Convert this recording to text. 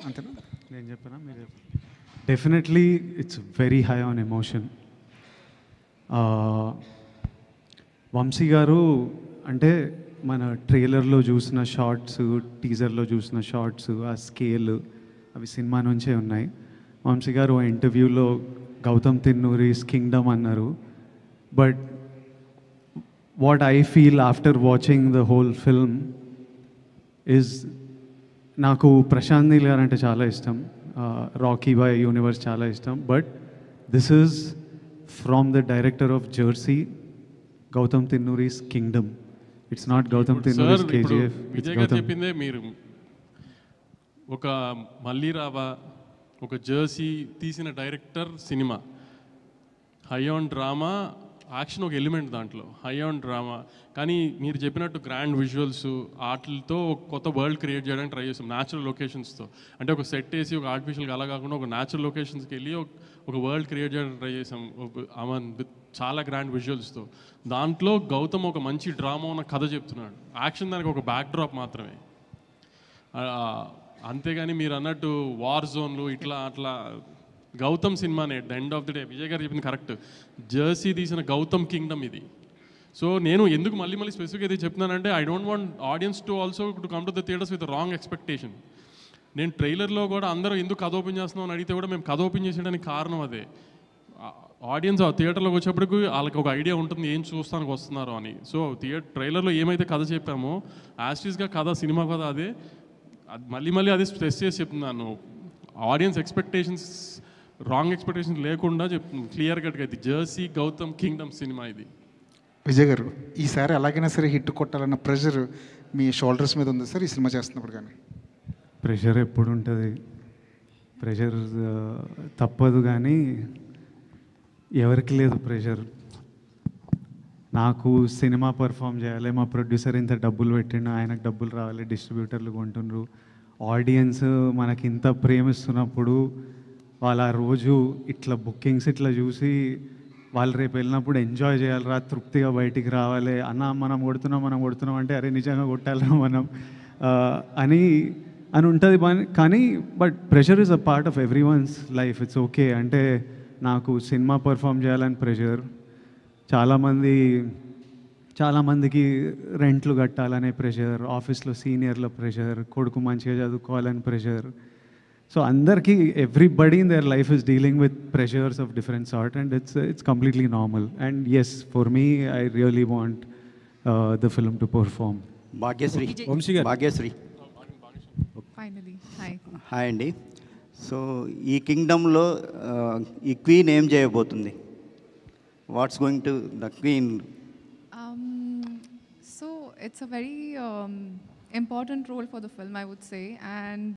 అంతేనా? నేను చెప్పానా మీరు చెప్పారు? Definitely it's very high on emotion. Vamshi garu అంటే మన ట్రైలర్లో చూసిన షార్ట్స్, టీజర్లో చూసిన షార్ట్స్, ఆ స్కేల్ అవి సినిమా నుంచే ఉన్నాయి. వంశీ గారు ఆ ఇంటర్వ్యూలో గౌతమ్ తిన్నూరిస్ కింగ్డమ్ అన్నారు. But what I feel after watching the whole film is, నాకు ప్రశాంత్ నీల్ గారు అంటే చాలా ఇష్టం, రాకీ బాయ్ యూనివర్స్ చాలా ఇష్టం. But this is from the director of Jersey, Gautam Tinnanuri's Kingdom. It's not Gautam Tinnanuri's KGF. Vijay గారు చెప్పిందే మీరు ఒక మళ్ళీ రావా, ఒక జెర్సీ తీసిన డైరెక్టర్ సినిమా, హై ఆన్ డ్రామా, యాక్షన్ ఒక ఎలిమెంట్ దాంట్లో, హై ఆన్ డ్రామా. కానీ మీరు చెప్పినట్టు గ్రాండ్ విజువల్స్ ఆటలతో ఒక కొత్త వరల్డ్ క్రియేట్ చేయడానికి ట్రై చేస్తాం, న్యాచురల్ లొకేషన్స్తో. అంటే ఒక సెట్ వేసి ఒక ఆర్టిఫిషియల్గా అలా కాకుండా ఒక న్యాచురల్ లొకేషన్స్కి వెళ్ళి ఒక వరల్డ్ క్రియేట్ చేయడానికి ట్రై చేసాం, అమన్ విత్ చాలా గ్రాండ్ విజువల్స్తో. దాంట్లో గౌతమ్ ఒక మంచి డ్రామా ఉన్న కథ చెప్తున్నాడు, యాక్షన్ దానికి ఒక బ్యాక్ డ్రాప్ మాత్రమే. అంతేగాని మీరు అన్నట్టు వార్ జోన్లు ఇట్లా అట్లా గౌతమ్ సినిమానే at the end of the day. Vijay గారు చెప్పింది కరెక్ట్, జెర్సీ తీసిన గౌతమ్ కింగ్డమ్ ఇది. సో నేను ఎందుకు మళ్ళీ స్పెసిఫిక్గా ఇది చెప్తున్నానంటే, I don't want audience to also to come to the theatres with wrong expectation. నేను ట్రైలర్లో కూడా అందరూ ఎందుకు కథ ఓపెన్ చేస్తున్నాం అని అడిగితే కూడా మేము కథ ఓపెన్ చేసేయడానికి కారణం అదే. ఆడియన్స్ ఆ థియేటర్లోకి వచ్చేప్పటికి వాళ్ళకి ఒక ఐడియా ఉంటుంది ఏం చూస్తానికి వస్తున్నారు అని. సో ట్రైలర్లో ఏమైతే కథ చెప్పామో యాస్టీస్గా కథ, సినిమా కథ అదే. మళ్ళీ అదే స్ట్రెస్ చేసి చెప్తున్నాను, ఆడియన్స్ ఎక్స్పెక్టేషన్స్, రాంగ్ ఎక్స్పెక్టేషన్స్ లేకుండా చెప్తున్నాను క్లియర్ కట్గా. ఇది జెర్సీ గౌతమ్ కింగ్డమ్ సినిమా ఇది. విజయ్ గారు, ఈసారి ఎలాగైనా సరే హిట్ కొట్టాలన్న ప్రెషర్ మీ షోల్డర్స్ మీద ఉంది సార్ ఈ సినిమా చేస్తున్నప్పుడు? కానీ ప్రెషర్ ఎప్పుడు ఉంటుంది, ప్రెషర్ తప్పదు, కానీ ఎవరికి లేదు ప్రెషర్. నాకు సినిమా పర్ఫామ్ చేయాలి, మా ప్రొడ్యూసర్ ఇంత డబ్బులు పెట్టిండు, ఆయనకు డబ్బులు రావాలి, డిస్ట్రిబ్యూటర్లు కొంటుండ్రు, ఆడియన్స్ మనకి ఇంత ప్రేమిస్తున్నప్పుడు వాళ్ళ ఆ రోజు ఇట్లా బుకింగ్స్ ఇట్లా చూసి వాళ్ళు రేపు వెళ్ళినప్పుడు ఎంజాయ్ చేయాలిరా, తృప్తిగా బయటికి రావాలి అన్న, మనం కొడుతున్నాం అంటే అరే నిజంగా కొట్టాలిరా మనం అని ఉంటుంది. కానీ but pressure is a part of every one's life. It's okay. అంటే నాకు సినిమా పర్ఫామ్ చేయాలని ప్రెషర్, చాలామందికి రెంట్లు కట్టాలనే ప్రెషర్, ఆఫీస్లో సీనియర్ల ప్రెషర్, కొడుకు మంచిగా చదువుకోవాలని ప్రెషర్. సో అందరికీ, everybody in their life is dealing with pressures of different sort, and it's completely normal. And yes, for me I really want the film to perform. Bhagyashree, Bhagyashree hi అండి. So ఈ కింగ్డమ్లో ఈ queen ఏం చేయబోతుంది? What's going to the queen? So it's a very important role for the film, I would say, and